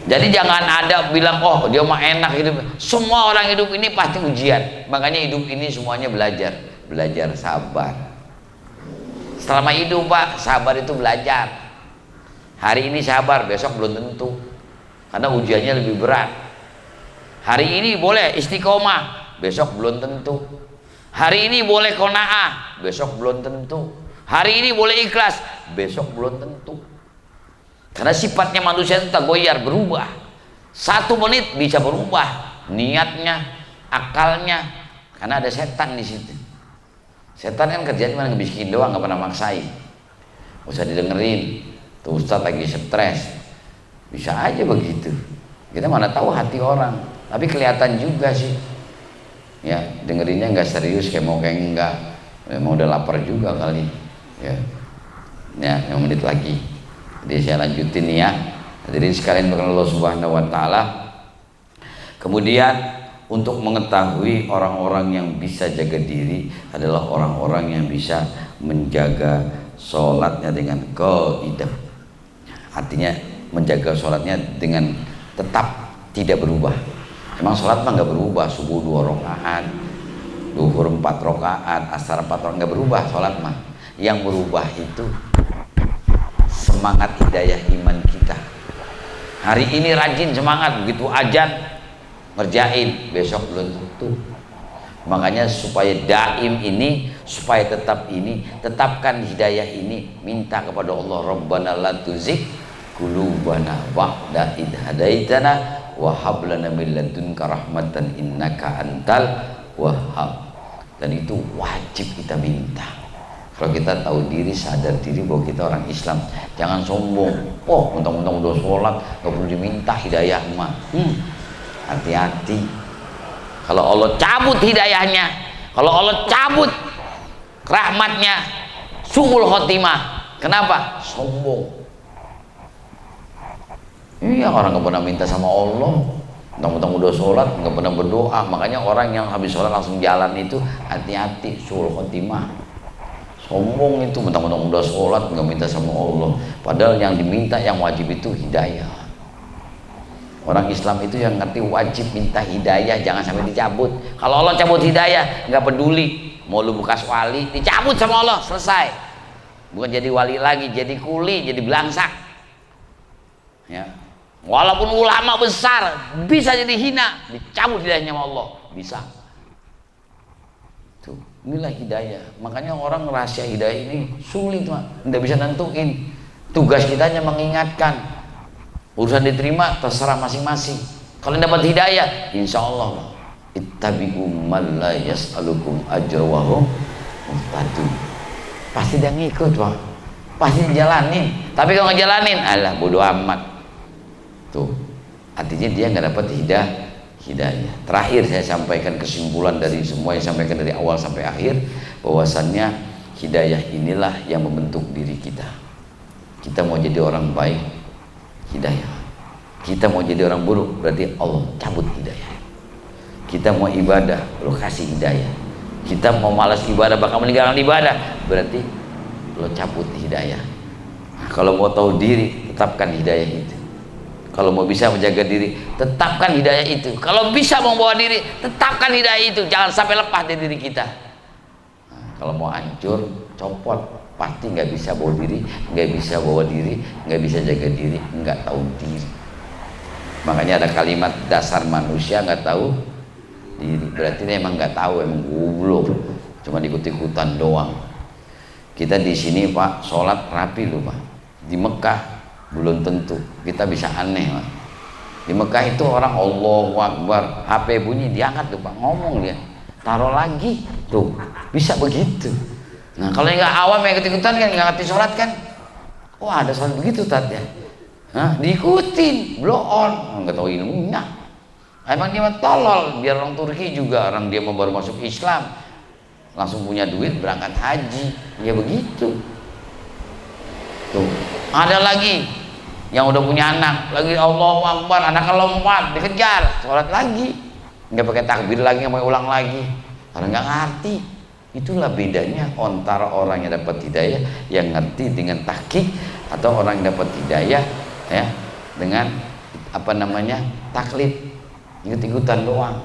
Jadi jangan ada bilang, oh dia mah enak hidup. Semua orang hidup ini pasti ujian. Makanya hidup ini semuanya belajar sabar. Selama hidup Pak, sabar itu belajar. Hari ini sabar, besok belum tentu, karena ujiannya lebih berat. Hari ini boleh istiqomah, besok belum tentu. Hari ini boleh qanaah, besok belum tentu. Hari ini boleh ikhlas, besok belum tentu. Karena sifatnya manusia itu tagoyar, berubah. 1 menit bisa berubah niatnya, akalnya, karena ada setan di situ. Setan kan kerjanya cuma ngebisikin doang, nggak pernah maksain. Gak usah didengerin, tuh Ustadz lagi stres, bisa aja begitu. Kita mana tahu hati orang, tapi kelihatan juga sih. Ya, dengerinnya nggak serius, kayak mau kayak enggak, mau udah lapar juga kali. Ya, 5 menit lagi. Jadi saya lanjutin nih ya. Jadi sekalian dengan Allah Subhanahu Wa Taala. Kemudian untuk mengetahui orang-orang yang bisa jaga diri adalah orang-orang yang bisa menjaga sholatnya dengan qaidah. Artinya menjaga sholatnya dengan tetap tidak berubah. Emang sholat mah nggak berubah, subuh 2 rakaat, duhur 4 rakaat, asar 4 rakaat, nggak berubah sholat mah. Yang berubah itu semangat hidayah iman kita. Hari ini rajin semangat, begitu ajan ngerjain, besok belum tentu. Makanya supaya daim ini, supaya tetap ini, tetapkan hidayah ini, minta kepada Allah, Rabbana la tuzigh qulubana ba'da idh hadaitana wa hab lana min ladunka rahmatan innaka antal wahhab. Dan itu wajib kita minta. Kalau kita tahu diri, sadar diri bahwa kita orang Islam, jangan sombong. Oh, mentang-mentang udah sholat gak perlu diminta hidayah mah. Hati-hati. Kalau Allah cabut hidayahnya, kalau Allah cabut rahmatnya, suul khotimah. Kenapa? Sombong. Iya, orang gak pernah minta sama Allah, mentang-mentang udah sholat gak pernah berdoa. Makanya orang yang habis sholat langsung jalan itu hati-hati, suul khotimah. Sombong itu, mentang-mentang udah sholat nggak minta sama Allah, padahal yang diminta, yang wajib itu hidayah. Orang Islam itu yang ngerti wajib minta hidayah, jangan sampai dicabut. Kalau Allah cabut hidayah, nggak peduli mau lu bekas wali, dicabut sama Allah, selesai. Bukan jadi wali lagi, jadi kuli, jadi belangsak. Ya, walaupun ulama besar bisa jadi hina, dicabut hidayahnya sama Allah, bisa. Inilah hidayah. Makanya orang rahasia hidayah ini sulit, Pak. Tidak bisa nentuin. Tugas kita hanya mengingatkan. Urusan diterima terserah masing-masing. Kalau dapat hidayah, insya Allah ittabi'u man la yas'alukum ajra wa hum muhtadun. Pasti dia ngikut, Pak. Pasti dijalanin. Tapi kalau ngejalanin, alah bodo amat. Tuh. Artinya dia nggak dapat hidayah. Terakhir saya sampaikan kesimpulan dari semua yang sampaikan dari awal sampai akhir, bahwasannya hidayah inilah yang membentuk diri kita. Kita mau jadi orang baik, hidayah. Kita mau jadi orang buruk, berarti Allah cabut hidayah. Kita mau ibadah, lo kasih hidayah. Kita mau malas ibadah, bakal meninggalkan ibadah, berarti lo cabut hidayah. Kalau mau tahu diri, tetapkan hidayah itu. Kalau mau bisa menjaga diri, tetapkan hidayah itu. Kalau bisa membawa diri, tetapkan hidayah itu. Jangan sampai lepas dari diri kita. Nah, kalau mau hancur, copot. Pasti nggak bisa bawa diri, nggak bisa bawa diri, nggak bisa jaga diri, nggak tahu diri. Makanya ada kalimat dasar manusia nggak tahu diri. Berarti dia emang nggak tahu, emang goblok. Cuma ikut-ikutan doang. Kita di sini Pak, sholat rapi loh Pak. Di Mekah belum tentu, kita bisa aneh Pak. Di Mekah itu orang Allahu Akbar, HP bunyi diangkat tuh Pak, ngomong dia, taruh lagi tuh, bisa begitu. Nah kalau yang nggak awam yang ikut-ikutan kan nggak ngerti sholat kan, wah ada sholat begitu tat ya, diikutin, blow on, nggak tahu ilmunya. Emang dia tolol, biar orang Turki juga, orang dia mau baru masuk Islam langsung punya duit berangkat haji, ya begitu. Tuh, ada lagi yang udah punya anak, lagi Allahu Akbar, anaknya lompat, dikejar, sholat lagi, nggak pakai takbir lagi, nggak mau ulang lagi, karena nggak ngerti. Itulah bedanya antara orang yang dapat hidayah yang ngerti dengan tahqiq, atau orang yang dapat hidayah ya dengan apa namanya taklid, ikut-ikutan doang.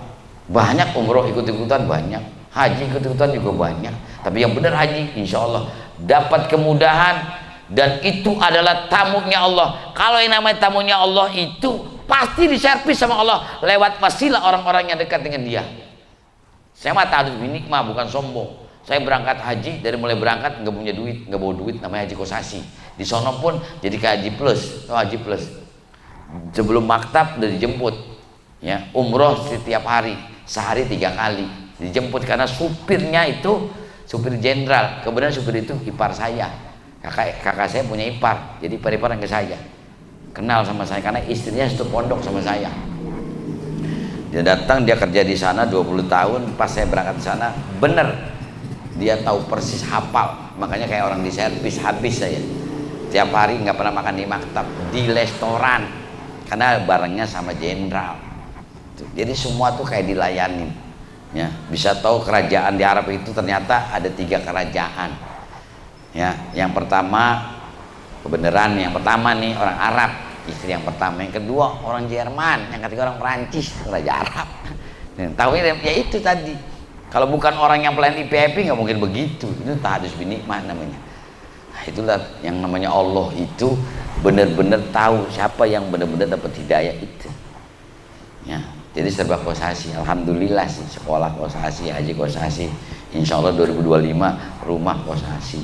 Banyak umroh ikut-ikutan banyak, haji ikut-ikutan juga banyak, tapi yang benar haji insya Allah dapat kemudahan, dan itu adalah tamunya Allah. Kalau yang namanya tamunya Allah itu pasti diservis sama Allah lewat wasilah orang-orang yang dekat dengan dia. Saya mah tahdus binikmah, bukan sombong. Saya berangkat haji, dari mulai berangkat nggak punya duit, nggak bawa duit, namanya haji kosasi. Di sono pun jadi ke haji plus, oh haji plus. Sebelum maktab udah dijemput, ya umroh setiap hari, sehari 3 kali dijemput, karena supirnya itu supir jenderal. Kebetulan supir itu ipar saya, kakak saya punya ipar, jadi ipar-iparan ke saya, kenal sama saya karena istrinya satu pondok sama saya. Dia datang, dia kerja di sana 20 tahun. Pas saya berangkat ke sana, bener dia tahu persis, hafal. Makanya kayak orang di servis, habis saya tiap hari nggak pernah makan di maktab, di restoran, karena barangnya sama jenderal. Jadi semua tuh kayak dilayanin, ya. Bisa tahu kerajaan di Arab itu ternyata ada 3 kerajaan, ya. Yang pertama kebenaran, yang pertama nih orang Arab, istri yang pertama. Yang kedua orang Jerman, yang ketiga orang Perancis, Raja Arab. Tahu ya itu tadi. Kalau bukan orang yang pelayan IP nggak mungkin begitu. Itu tahdus binikmah namanya. Nah, itulah yang namanya Allah itu benar-benar tahu siapa yang benar-benar dapat hidayah itu. Ya, jadi serba kosasi. Alhamdulillah sih, sekolah kosasi, haji kosasi. Insya Allah 2025 rumah kosasi.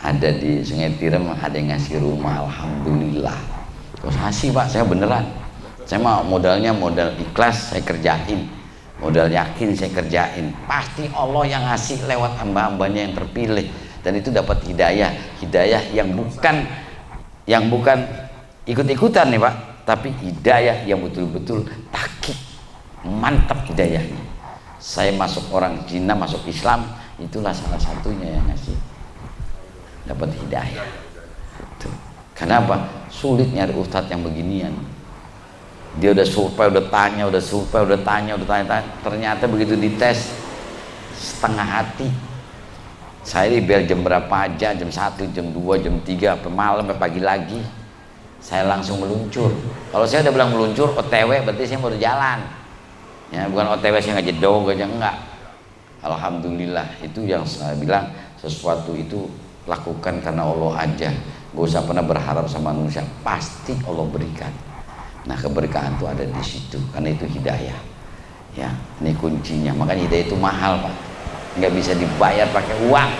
Ada di Sungai Tiram, ada yang ngasih rumah. Alhamdulillah. Kosasi Pak, saya beneran. Saya mah modalnya modal ikhlas, saya kerjain. Modal yakin, saya kerjain. Pasti Allah yang ngasih lewat hamba-hambanya yang terpilih. Dan itu dapat hidayah. Hidayah yang bukan ikut-ikutan nih Pak, tapi hidayah yang betul-betul tahqiq, mantap hidayahnya. Saya masuk orang Cina, masuk Islam, itulah salah satunya yang ngasih dapat hidayah. Tuh. Kenapa? Sulit nyari ustadz yang beginian. Dia udah survei, udah tanya, ternyata begitu dites setengah hati. Saya biar jam berapa aja, jam 1, jam 2, jam 3, sampai malam, sampai pagi lagi, saya langsung meluncur. Kalau saya udah bilang meluncur, OTW berarti saya mau jalan, ya, bukan OTW saya nggak jedog aja, enggak. Alhamdulillah, itu yang saya bilang, sesuatu itu lakukan karena Allah aja, gak usah pernah berharap sama manusia, pasti Allah berikan. Nah, keberkahan itu ada di situ, karena itu hidayah. Ya, ini kuncinya. Makanya hidayah itu mahal Pak, nggak bisa dibayar pakai uang.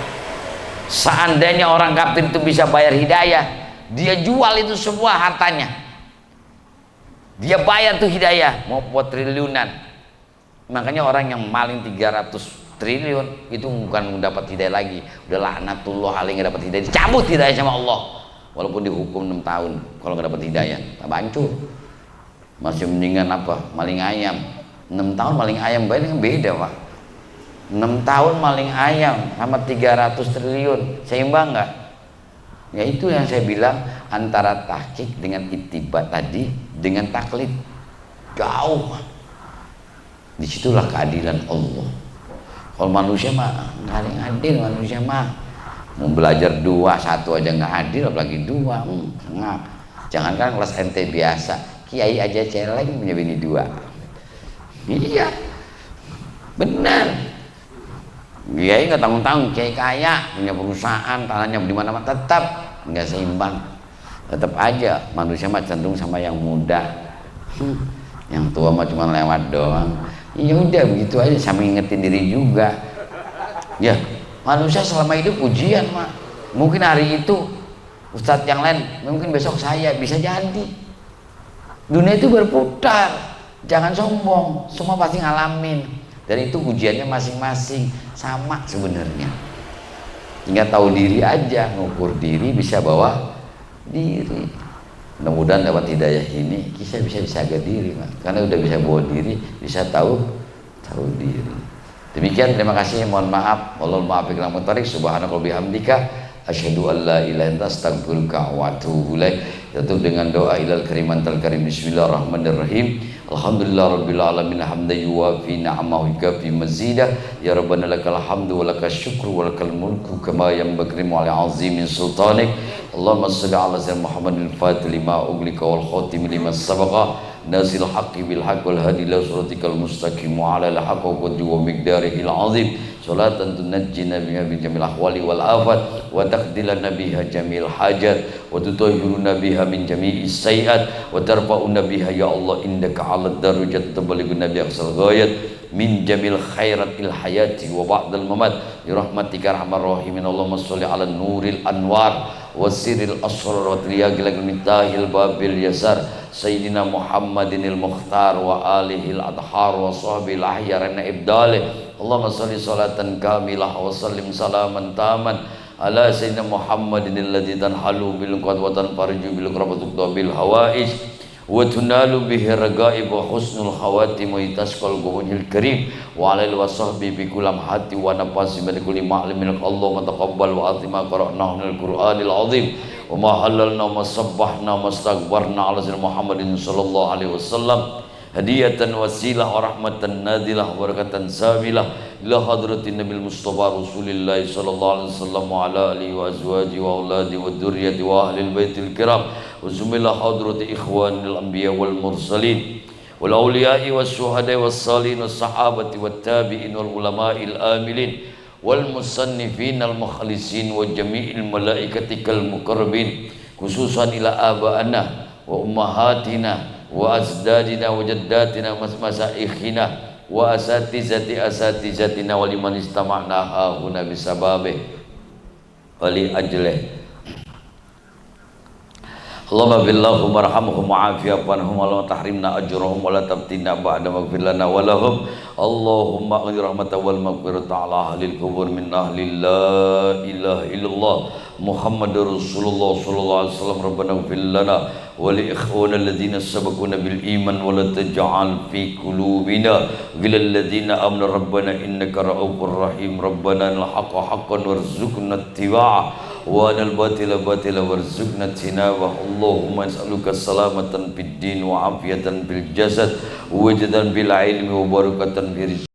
Seandainya orang kafir itu bisa bayar hidayah, dia jual itu semua hartanya, dia bayar tuh hidayah, mau buat triliunan. Makanya orang yang maling 300 triliun itu bukan mendapat hidayah lagi, udah laknatullah alaih, nggak dapat hidayah, dicabut hidayah sama Allah. Walaupun dihukum 6 tahun, kalau nggak dapat hidayah, tak hancur. Masih mendingan apa? Maling ayam. 6 tahun maling ayam, bayar beda Pak. 6 tahun maling ayam sama 300 triliun, seimbang nggak? Ya itu yang saya bilang, antara tahqiq dengan ittiba tadi dengan taklid jauh. Disitulah keadilan Allah. Kalau manusia mah nggak ada yang adil, manusia mah mau belajar 2, 1 aja nggak adil, apalagi 2. Ngap. Jangankan kelas NT biasa, kiai aja celeng punya bini 2. Iya, benar. Kiai nggak tanggung-tanggung, kiai kaya, punya perusahaan, tanahnya di mana-mana, tetap nggak seimbang. Tetap aja manusia mah cenderung sama yang muda. Yang tua mah cuma lewat doang. Ya udah begitu aja, sama ingetin diri juga. Ya, manusia selama hidup ujian Mak. Mungkin hari itu ustadz yang lain, mungkin besok saya, bisa jadi. Dunia itu berputar, jangan sombong, semua pasti ngalamin. Dan itu ujiannya masing-masing, sama sebenarnya. Tinggal tahu diri aja, ngukur diri, bisa bawa diri. Mudah-mudahan dapat hidayah ini kita bisa jaga diri, Mas. Karena udah bisa bawa diri, bisa tahu diri. Demikian, terima kasih, mohon maaf. Wallahul muwaffiq ila aqwamit thoriq. Subhanaka bihamdika asyhadu an la ilaha illa anta astaghfiruka wa atubu ilaik. Tutup dengan doa ilal karimantal karim. Bismillahirrahmanirrahim. Alhamdulillah rabbil alamin hamdan yuwafi ni'amahu yukafi mazidah. Ya rabbana lakal hamdu wa lakal syukru wa lakal mulku kama yanbaghi li azimin sultanik. Allahumma shalli ala sayyidina Muhammadil fatih lima ughliqa wal khatim lima sabaqa nasil haqqi bil haqq wal hadi ila siratikal mustaqim wa ala al haqqi wa miqdarihil azim. Salatan tunajjina biha min jamil ahwali wal afat wa taqdilana biha jamil hajat wa tutahhiruna biha min jami'is sayiat wa tarfa'una biha ya Allah indaka 'ala darajat tabalighuna bi aqsal ghayat min jamil khairatil hayati wa ba'dal mamat bi rahmatika arhamar rahimin. Allahumma shalli 'ala nuril anwar wasiril asrar wa triyagil mitahil babil yasar sayyidina Muhammadinil mukhtar wa alihil adhar wa sahbil ahyarana ibdalih. Allahumma salli salatan kamilah wa sallim salaman taman ala sayyidina Muhammadinil ladzi tanhalu bil qad wa tanfariju bil qurbatuk bil hawaij wa tunalu bihi ragaib wa husnul khawatim wa itasqal gumul karim wa alal wa sahbi bi kulam hati wa nafasi min kulli ma'limin. Allahumma taqabbal wa atima qara'nahu minal qur'anil azim wa ma halalna wa sabbahna wa astaghfarna ala sayyidina Muhammadin sallallahu alaihi wasallam hadiyatan wasilah wa rahmatan nadilah wa barakatan samilah ila hadratin nabil mustafa rasulillah sallallahu alaihi wasallam wa ala alihi wa azwaji wa auladi wa dzurriyyati wa ahlil baitil kiram wa zumila hadrati ikhwanil anbiya wal mursalin wal awliya'i was syuhada'i was salihin was sahabati wat tabi'in wal ulama'il amilin wal musannifin al mukhlisin wa jami'il malaikatikal muqarrabin khususan ila aba'ana wa ummahatina wa azdadina wa jaddatina masaikhina wa asatizatina wa liman istama'na hahuna bisababih wali ajlih. Allahumma billahum warhamhum wa'afiyafanhum wa la tahrimna ajrahum wa la tabtina ba'da maghfir lana wa lahum. Allahumma aqdir rahmata wal maghfirata ala ahlil kubur min ahli la ilaha illallah Muhammadur Rasulullah sallallahu alaihi wasallam. Rabbana ighfir lana wa li ikhwana alladhina sabaquna bil iman wa la taj'al fi qulubina ghillal ladzina amanu rabbana innaka ra'ufur rahim. Rabbana al haqqa haqqan warzuqna ittiba'ah wa anal batila batila warzuqna tinabah. Allahumma nas'aluka salamatan fid din wa afiyatan fil jasad wa wajdan bil ilmi wa barakatan fil